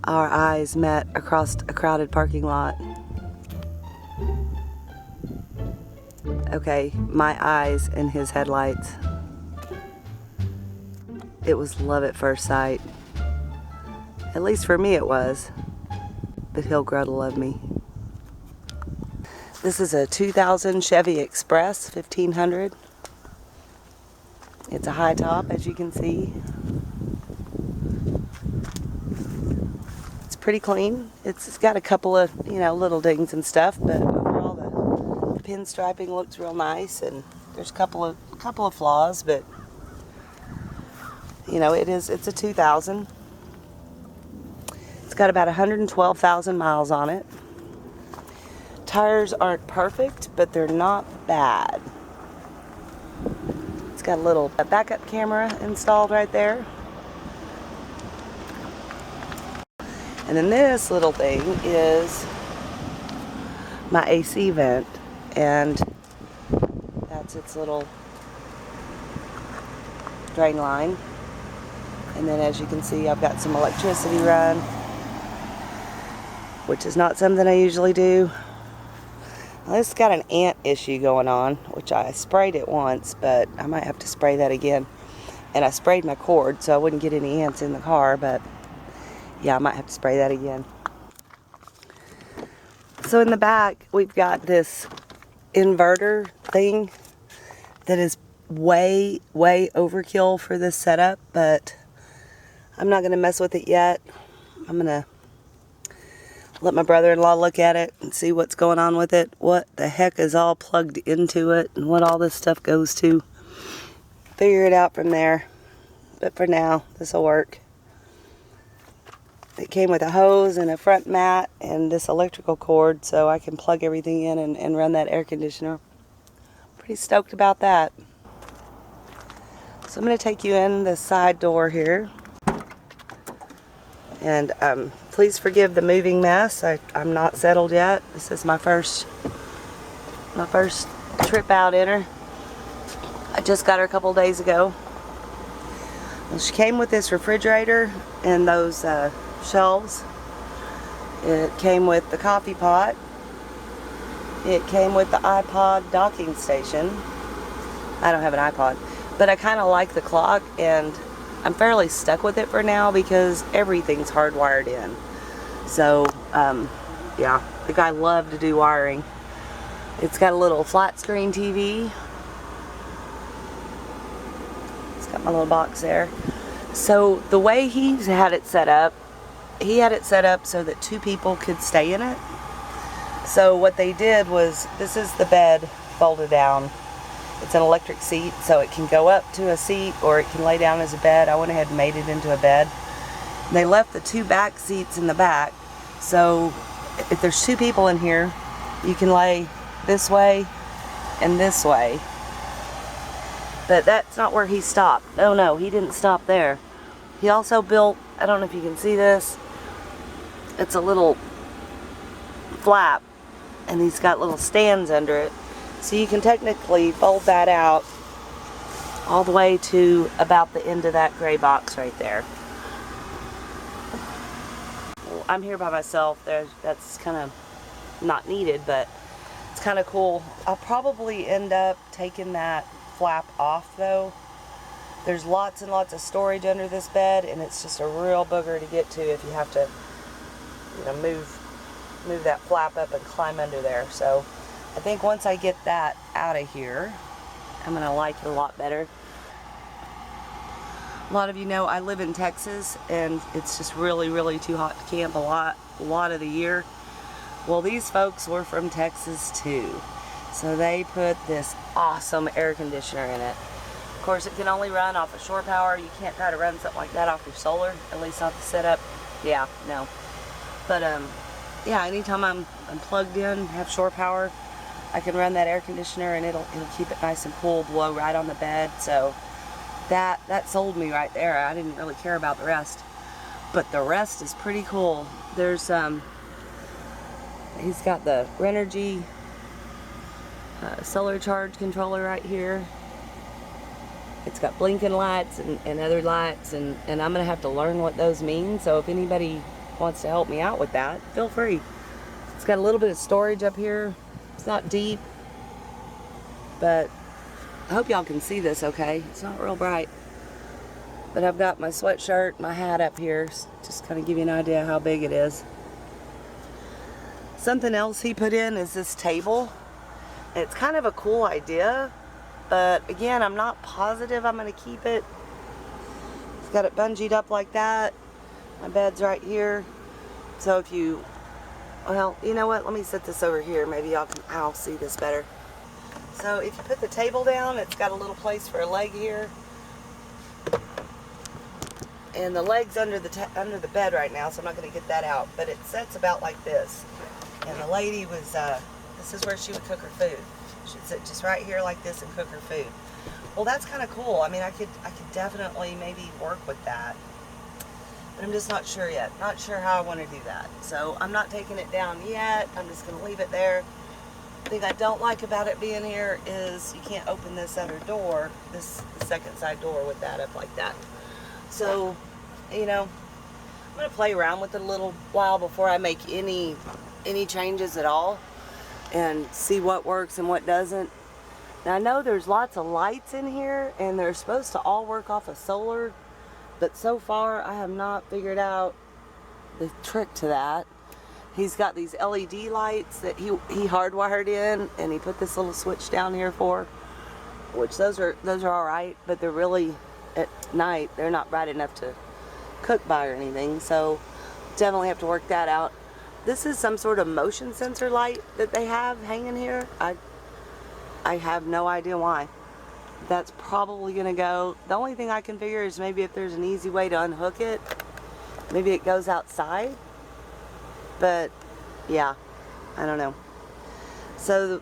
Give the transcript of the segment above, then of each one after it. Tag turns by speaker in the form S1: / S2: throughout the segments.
S1: our eyes met across a crowded parking lot. Okay, my eyes and his headlights. It was love at first sight. At least for me it was. But he'll grow to love me. This is a 2000 Chevy Express 1500. It's a high top, as you can see. It's pretty clean. It's got a couple of, little dings and stuff, but overall the pinstriping looks real nice, and there's a couple of flaws, but it's a 2000. It's got about 112,000 miles on it. Tires aren't perfect, but they're not bad. It's got a little backup camera installed right there. And then this little thing is my AC vent, and that's its little drain line. And then as you can see, I've got some electricity run, which is not something I usually do. Well, this has got an ant issue going on, which I sprayed it once, but I might have to spray that again. And I sprayed my cord so I wouldn't get any ants in the car, but yeah, I might have to spray that again. So in the back, we've got this inverter thing that is way, way overkill for this setup, but I'm not going to mess with it yet. I'm going to let my brother-in-law look at it and see what's going on with it, what the heck is all plugged into it, and what all this stuff goes to. Figure it out from there. But for now, this will work. It came with a hose and a front mat and this electrical cord, so I can plug everything in and run that air conditioner. Pretty stoked about that. So I'm going to take you in the side door here. And please forgive the moving mess. I'm not settled yet. This is my first trip out in her. I just got her a couple days ago. Well, she came with this refrigerator and those shelves. It came with the coffee pot. It came with the iPod docking station. I don't have an iPod, but I kind of like the clock, and I'm fairly stuck with it for now because everything's hardwired in. So, yeah, I think I love to do wiring. It's got a little flat screen TV. It's got my little box there. So the way he had it set up so that two people could stay in it. So what they did was, this is the bed folded down. It's an electric seat, so it can go up to a seat or it can lay down as a bed. I went ahead and made it into a bed. They left the two back seats in the back, so if there's two people in here, you can lay this way and this way. But that's not where he stopped. Oh no, he didn't stop there. He also built, I don't know if you can see this, it's a little flap, and he's got little stands under it. So you can technically fold that out all the way to about the end of that gray box right there. Well, I'm here by myself. That's kind of not needed, but it's kind of cool. I'll probably end up taking that flap off though. There's lots and lots of storage under this bed, and it's just a real booger to get to if you have to, move that flap up and climb under there. So I think once I get that out of here, I'm going to like it a lot better. A lot of you know I live in Texas, and it's just really, really too hot to camp a lot of the year. Well, these folks were from Texas too. So they put this awesome air conditioner in it. Of course, it can only run off of shore power. You can't try to run something like that off your solar, at least not the setup. Yeah, no. But yeah, anytime I'm plugged in, have shore power, I can run that air conditioner and it'll keep it nice and cool, blow right on the bed. So that sold me right there. I didn't really care about the rest, but the rest is pretty cool. There's he's got the Renergy solar charge controller right here. It's got blinking lights and other lights, and I'm gonna have to learn what those mean. So if anybody wants to help me out with that, feel free. It's got a little bit of storage up here. It's not deep, but I hope y'all can see this okay. It's not real bright. But I've got my sweatshirt, my hat up here, just kind of give you an idea how big it is. Something else he put in is this table. It's kind of a cool idea, but again, I'm not positive I'm going to keep it. It's got it bungeed up like that. My bed's right here. So if you, well, you know what? Let me set this over here. Maybe I'll see this better. So if you put the table down, it's got a little place for a leg here. And the leg's under the bed right now, so I'm not going to get that out. But it sets about like this. And the lady was, this is where she would cook her food. She'd sit just right here like this and cook her food. Well, that's kind of cool. I mean, I could definitely maybe work with that. But I'm just not sure yet. Not sure how I want to do that. So I'm not taking it down yet. I'm just going to leave it there. The thing I don't like about it being here is you can't open this other door, the second side door with that up like that. So, you know, I'm going to play around with it a little while before I make any changes at all and see what works and what doesn't. Now I know there's lots of lights in here and they're supposed to all work off of solar, but so far I have not figured out the trick to that. He's got these LED lights that he hardwired in, and he put this little switch down here for, which those are all right, but they're really at night they're not bright enough to cook by or anything, so definitely have to work that out. This is some sort of motion sensor light that they have hanging here. I have no idea why. That's probably gonna go. The only thing I can figure is maybe if there's an easy way to unhook it, maybe it goes outside. But yeah, I don't know. So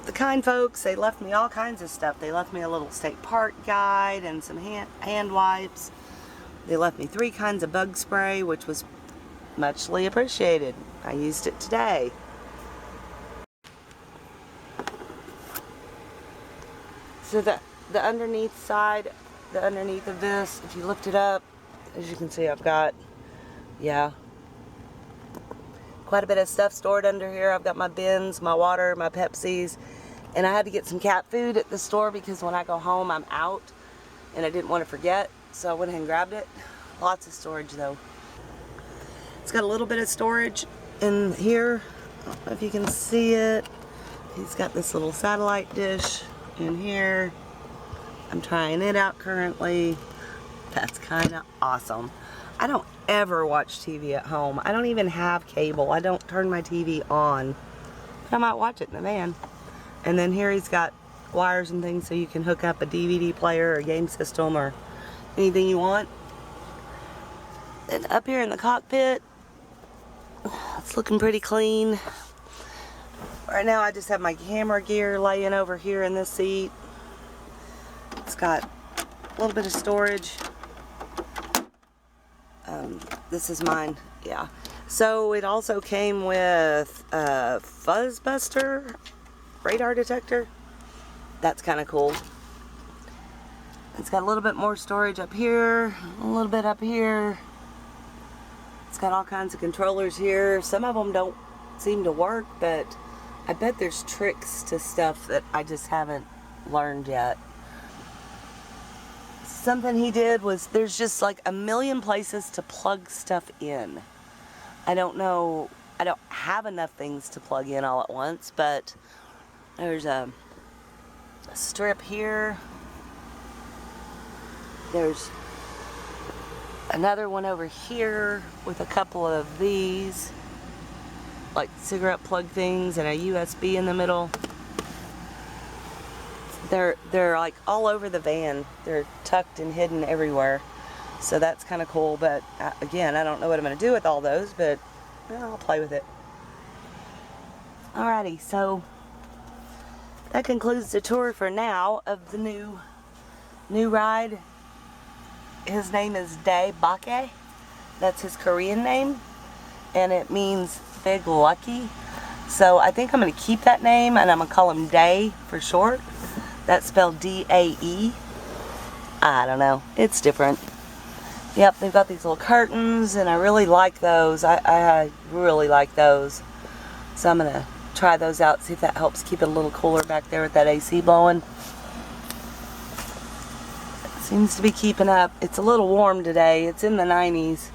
S1: the kind folks, they left me all kinds of stuff. They left me a little state park guide and some hand wipes. They left me 3 kinds of bug spray, which was muchly appreciated. I used it today. So the underneath side, the underneath of this, if you lift it up, as you can see, I've got, yeah, quite a bit of stuff stored under here. I've got my bins, my water, my Pepsis, and I had to get some cat food at the store because when I go home I'm out and I didn't want to forget, so I went ahead and grabbed it. Lots of storage though. It's got a little bit of storage in here. I don't know if you can see it. He's got this little satellite dish in here. I'm trying it out currently. That's kind of awesome. I don't ever watch TV at home. I don't even have cable. I don't turn my TV on. But I might watch it in the van. And then here he's got wires and things so you can hook up a DVD player or a game system or anything you want. And up here in the cockpit, it's looking pretty clean. Right now I just have my camera gear laying over here in this seat. It's got a little bit of storage. This is mine, yeah. So it also came with a fuzz buster radar detector. That's kind of cool. It's got a little bit more storage up here, a little bit up here. It's got all kinds of controllers here. Some of them don't seem to work, but I bet there's tricks to stuff that I just haven't learned yet. Something he did was there's just like a million places to plug stuff in. I don't know, I don't have enough things to plug in all at once, but there's a strip here. There's another one over here with a couple of these, like cigarette plug things, and a USB in the middle. They're like all over the van. They're tucked and hidden everywhere. So that's kind of cool, but again, I don't know what I'm going to do with all those, but I'll play with it. Alrighty, so that concludes the tour for now of the new ride. His name is Dae Bake. That's his Korean name, and it means big lucky. So I think I'm going to keep that name, and I'm going to call him Dae for short. That's spelled D-A-E. I don't know. It's different. Yep, they've got these little curtains, and I really like those. I really like those. So I'm going to try those out, see if that helps keep it a little cooler back there with that AC blowing. It seems to be keeping up. It's a little warm today. It's in the 90s.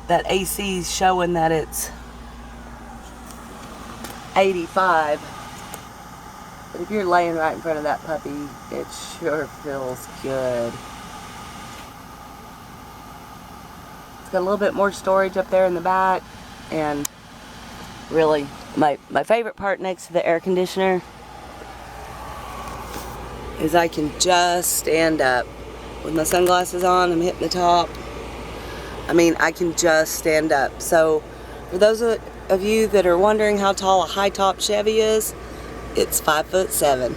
S1: That AC's showing that it's 85. But if you're laying right in front of that puppy, it sure feels good. It's got a little bit more storage up there in the back, and really my favorite part next to the air conditioner is I can just stand up. With my sunglasses on, I'm hitting the top. I mean, I can just stand up. So for those of you that are wondering how tall a high top Chevy is, it's 5'7".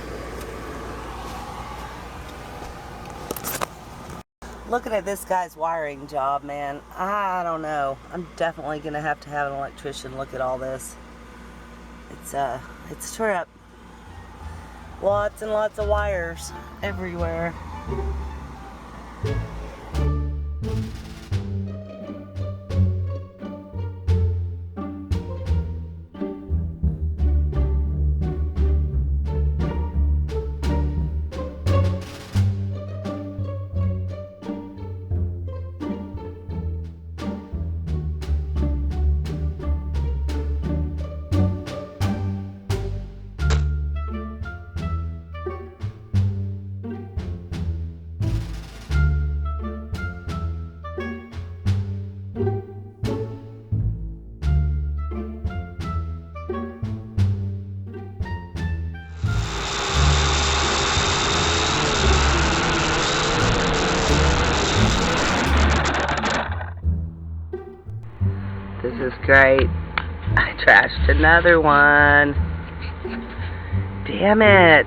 S1: Looking at this guy's wiring job, man, I don't know. I'm definitely gonna have to have an electrician look at all this. It's a trip. Lots and lots of wires everywhere. This is great. I trashed another one. Damn it.